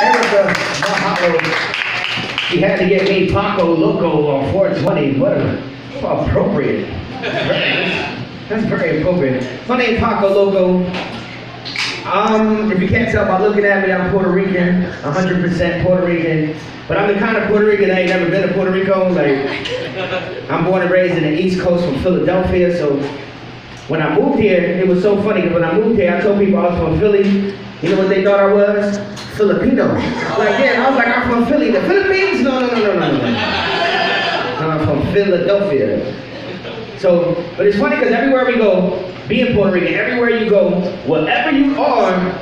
Erica Mahalo. She had to get me Paco Loco on 420. What appropriate. That's very appropriate. My name's Paco Loco. If you can't tell by looking at me, I'm Puerto Rican, 100% Puerto Rican. But I'm the kind of Puerto Rican that ain't never been to Puerto Rico. Like, I'm born and raised in the East Coast from Philadelphia, so when I moved here, it was so funny, because when I moved here, I told people I was from Philly. You know what they thought I was? Filipino. Like, yeah, I was like, I'm from Philly. The Philippines? No. I'm from Philadelphia. So, but it's funny because everywhere we go, being Puerto Rican, everywhere you go, whatever you are,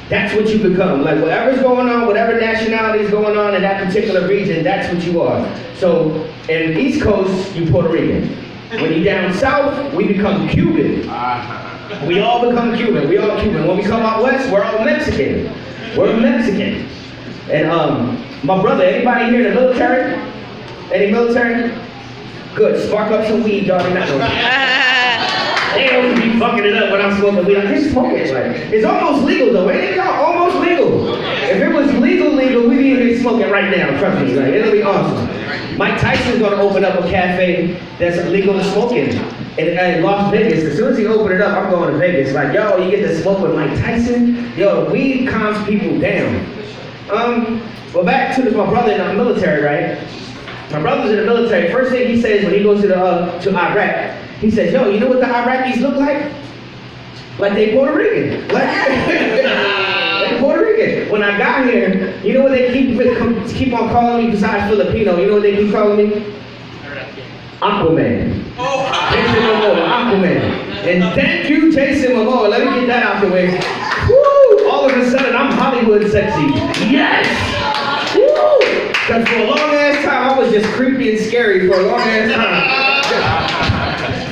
that's what you become. Like, whatever's going on, whatever nationality is going on in that particular region, that's what you are. So, in the East Coast, you Puerto Rican. When you down south, we become Cuban. We all become Cuban. We all Cuban. When we come out west, we're all Mexican. We're Mexican. And my brother, anybody here in the military? Any military? Good. Spark up some weed, dog. They always be fucking it up when I'm smoking weed. I can't smoke it. Like, it's almost legal though, ain't it? Almost legal. If it was legal, we'd be in here smoking right now. Trust me. Like, it'll be awesome. Mike Tyson's gonna open up a cafe that's legal to smoke in Las Vegas. As soon as he open it up, I'm going to Vegas. Like, yo, you get to smoke with Mike Tyson. Yo, weed calms people down. Well, back to my brother in the military, right? My brother's in the military. First thing he says when he goes to Iraq, he says, yo, you know what the Iraqis look like? Like they Puerto Rican. Like Puerto Rican. When I got here, you know what they keep on calling me besides Filipino? You know what they keep calling me? Aquaman. Jason Momoa, Aquaman. And thank you, Jason Momoa. Let me get that out the way. Woo! All of a sudden, I'm Hollywood sexy. Yes! Woo! Because for a long ass time, I was just creepy and scary for a long ass time.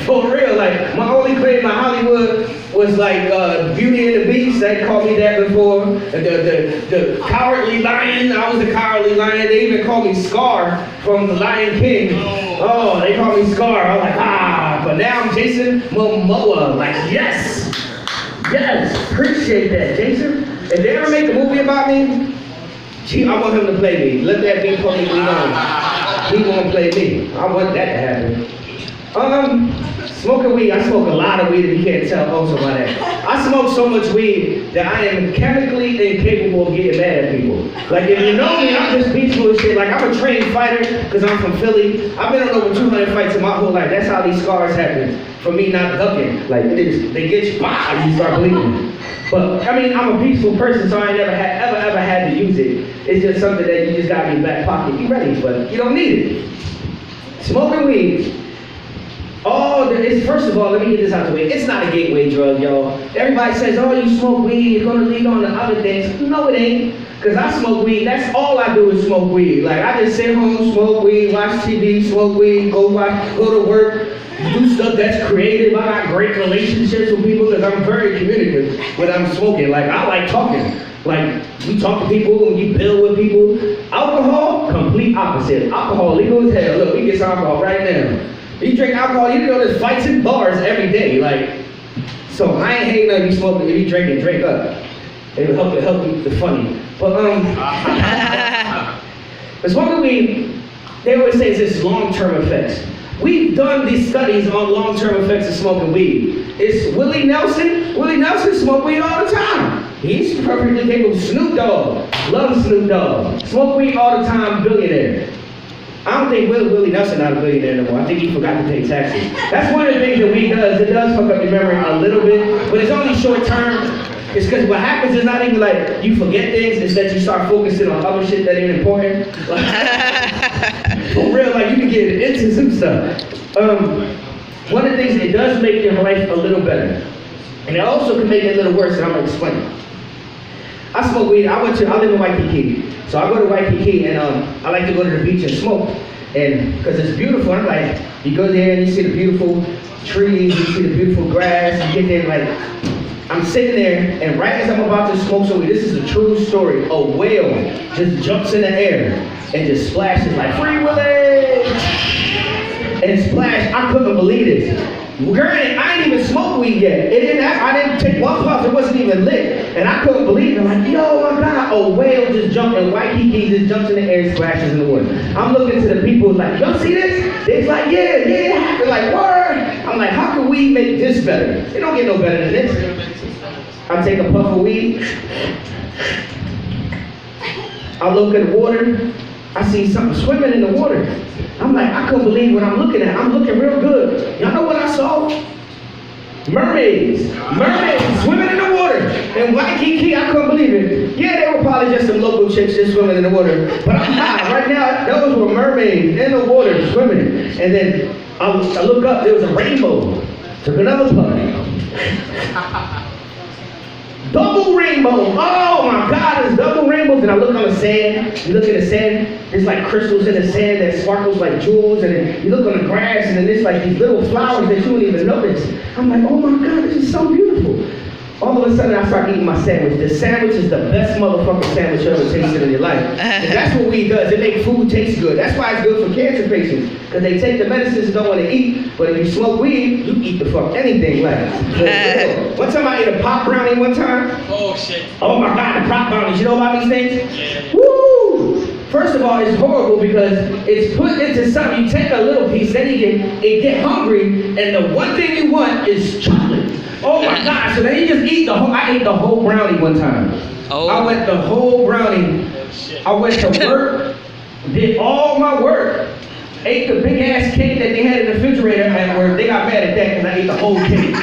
For real, like, my only claim to Hollywood was like Beauty and the Beast. They called me that before. The Cowardly Lion. I was the Cowardly Lion. They even called me Scar from The Lion King. Oh, they called me Scar. I was like, ah. But now I'm Jason Momoa. Like, yes. Yes. Appreciate that, Jason. If they ever make a movie about me, gee, I want him to play me. Let that be publicly known. He won't play me. I want that to happen. Smoking weed, I smoke a lot of weed if you can't tell also by that. I smoke so much weed that I am chemically incapable of getting mad at people. Like, if you know me, I'm just peaceful as shit. Like, I'm a trained fighter because I'm from Philly. I've been on over 200 fights in my whole life. That's how these scars happen, from me not ducking. Like, they get you, and you start bleeding. But, I mean, I'm a peaceful person, so I ain't never ever had to use it. It's just something that you just got in your back pocket. You ready, but you don't need it. Smoking weed. First of all, let me get this out the way. It's not a gateway drug, y'all. Everybody says, oh, you smoke weed, it's gonna lead on to other things. No, it ain't. Because I smoke weed, that's all I do is smoke weed. Like, I just sit home, smoke weed, watch TV, smoke weed, go to work, do stuff that's creative. I got great relationships with people because I'm very communicative when I'm smoking. Like, I like talking. Like, we talk to people and we build with people. Alcohol, complete opposite. Alcohol, legal as hell. Look, we get some alcohol right now. You drink alcohol, you know there's fights in bars every day. Like, so I ain't hating on you smoking. If you drink up. It'll help you the funny. But smoking weed, they always say it's this long-term effects. We've done these studies on long-term effects of smoking weed. It's Willie Nelson. Willie Nelson smoked weed all the time. He's perfectly capable. Snoop Dogg, love Snoop Dogg. Smoke weed all the time, billionaire. I don't think Willie Nelson not a billionaire no more. I think he forgot to pay taxes. That's one of the things that weed does. It does fuck up your memory a little bit, but it's only short term. It's because what happens is not even like you forget things, it's that you start focusing on other shit that ain't important. For real, like you can get into some stuff. One of the things, it does make your life a little better. And it also can make it a little worse, and I'm gonna explain. I smoke weed, I live in Waikiki. So I go to Waikiki and I like to go to the beach and smoke. And because it's beautiful, I'm like, you go there and you see the beautiful trees, you see the beautiful grass, you get there like, I'm sitting there and right as I'm about to smoke some weed, this is a true story, a whale just jumps in the air and just splashes like, Free Willy! And splash, I couldn't believe this. Granted, I didn't even smoke weed yet. I didn't take one puff, it wasn't even lit. And I couldn't believe it. I'm like, yo, my God, a whale just jumped and Waikiki just jumps in the air and splashes in the water. I'm looking to the people like, y'all see this? They're like, yeah, it happened. Like, word. I'm like, how can we make this better? It don't get no better than this. I take a puff of weed. I look at the water. I see something swimming in the water. I'm like, I couldn't believe what I'm looking at. I'm looking real good. Y'all know what I saw? Mermaids. Mermaids swimming in the water. And Waikiki, I couldn't believe it. Yeah, they were probably just some local chicks just swimming in the water. But I'm high. Right now, those were mermaids in the water swimming. And then I look up, there was a rainbow. Took another puff. Double rainbow. Oh my God, there's double rainbows. And I look on the sand. You look at the sand, there's like crystals in the sand that sparkles like jewels. And then you look on the grass and then there's like these little flowers that you don't even notice. I'm like, oh my God, this is so beautiful. All of a sudden I start eating my sandwich. The sandwich is the best motherfucking sandwich you ever tasted in your life. And that's what weed does. It makes food taste good. That's why it's good for cancer patients. Because they take the medicines and don't want to eat. But if you smoke weed, you eat the fuck anything like. One time I ate a pop brownie one time. Oh shit. Oh my God, the pop brownies. You know about these things? Yeah. Woo! First of all, it's horrible because it's put into something. You take a little piece, then you get hungry, and the one thing you want is chocolate. Oh my God, so then you just eat the whole, I ate the whole brownie one time. Oh. I went the whole brownie. I went to work, did all my work, ate the big ass cake that they had in the refrigerator at work. They got mad at that because I ate the whole cake.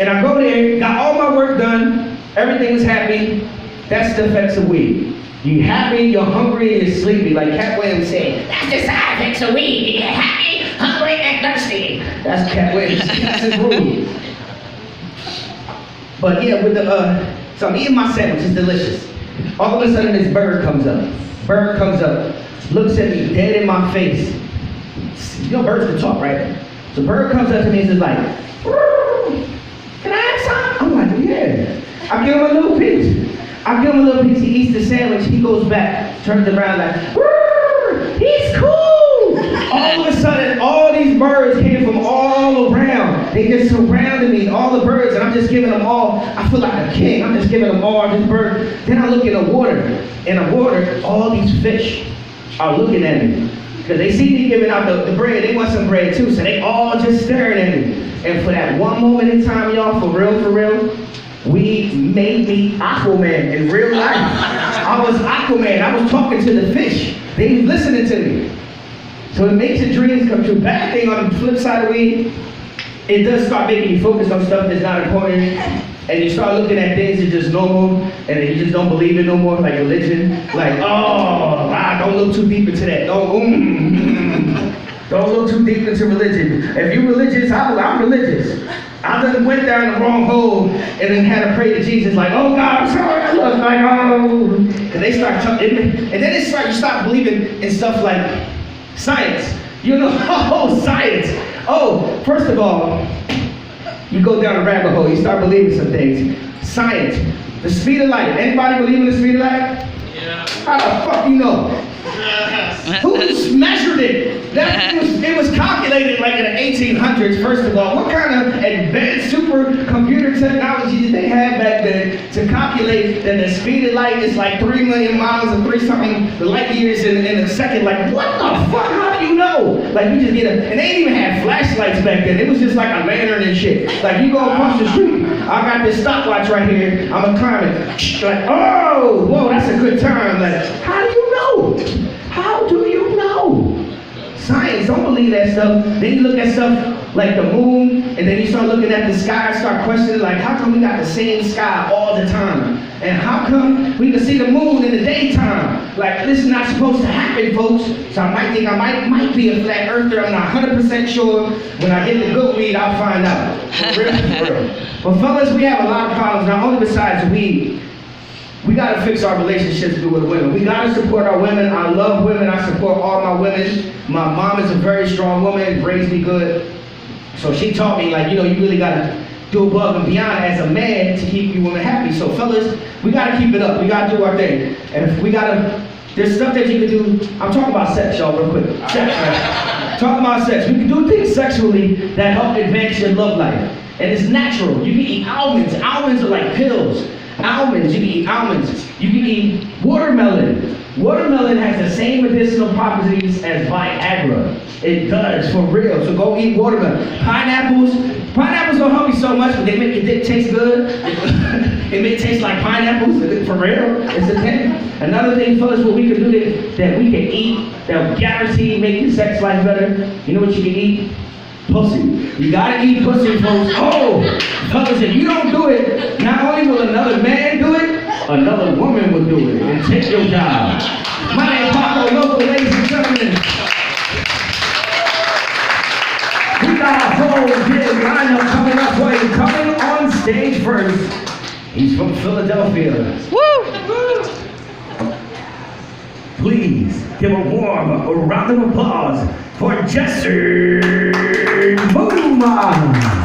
And I go there, got all my work done, everything was happy. That's the effects of weed. You happy, you're hungry, and you're sleepy. Like Cat Williams said, that's the side effects of weed. You get happy, hungry, and thirsty. That's Cat Williams. That's his rule. But yeah, with so I'm eating my sandwich, it's delicious. All of a sudden this bird comes up. Bird comes up, looks at me dead in my face. You know birds can talk, right? So bird comes up to me and says like, can I have some? I'm like, yeah. I give him a little piece. He eats the sandwich, he goes back, turns around like, he's cool. All of a sudden, all these birds came from all around. They just surrounded me, all the birds, and I'm just giving them all. I feel like a king. I'm just giving them all this bird. Then I look in the water. In the water, all these fish are looking at me. Because they see me giving out the bread. They want some bread too, so they all just staring at me. And for that one moment in time, y'all, for real, we made me Aquaman in real life. I was Aquaman. I was talking to the fish. They was listening to me. So it makes your dreams come true. Bad thing on the flip side of weed, it does start making you focus on stuff that's not important. And you start looking at things that are just normal, and then you just don't believe it no more, like religion. Like, don't look too deep into that. Don't look too deep into religion. If you're religious, I'm religious. I done went down the wrong hole and then had to pray to Jesus like, oh God, I'm sorry, I look like, and they start talking, and then you start believing in stuff like science. You know, science. Oh, first of all, you go down a rabbit hole, you start believing some things. Science, the speed of light. Anybody believe in the speed of light? Yeah. How the fuck you know? Who's measured it? It was calculated like in the 1800s, first of all. What kind of advanced supercomputer technology did they have back then to calculate that the speed of light is like 3 million miles or 3-something light years in a second? Like, what the fuck? How do you know? Like, you just get and they didn't even have flashlights back then. It was just like a lantern and shit. Like, you go across the street, I got this stopwatch right here, I'm a climb it. Like, oh, whoa, that's a good time. Like, how do you know? How do you know? Science, don't believe that stuff. Then you look at stuff like the moon, and then you start looking at the sky, start questioning, like, how come we got the same sky all the time? And how come we can see the moon in the daytime? Like, this is not supposed to happen, folks. So I might think I might be a flat earther. I'm not 100% sure. When I get the good weed, I'll find out. For real. But fellas, we have a lot of problems, not only besides weed. We gotta fix our relationships with women. We gotta support our women. I love women. I support all my women. My mom is a very strong woman, raised me good. So she taught me, like, you really gotta do above and beyond as a man to keep you women happy. So fellas, we gotta keep it up. We gotta do our thing. And if we gotta There's stuff that you can do. I'm talking about sex, y'all, real quick. Sex, right? Talking about sex. We can do things sexually that help advance your love life. And it's natural. You can eat almonds. Almonds are like pills. Almonds, you can eat almonds. You can eat watermelon. Watermelon has the same medicinal properties as Viagra. It does, for real. So go eat watermelon. Pineapples don't help you so much, but they make your dick taste good. It may taste like pineapples, for real. It's a thing. Another thing, fellas, what we can do that we can eat that will guarantee make your sex life better. You know what you can eat? Pussy. You gotta eat pussy, folks. Oh, fellas, if you don't do it, not only will another man do it, another woman will do it and take your job. My name is Paco Loco, ladies and gentlemen. We got our whole big lineup coming up for you. Coming on stage first, he's from Philadelphia. Woo! Please give a warm round of applause for Jesse Booma.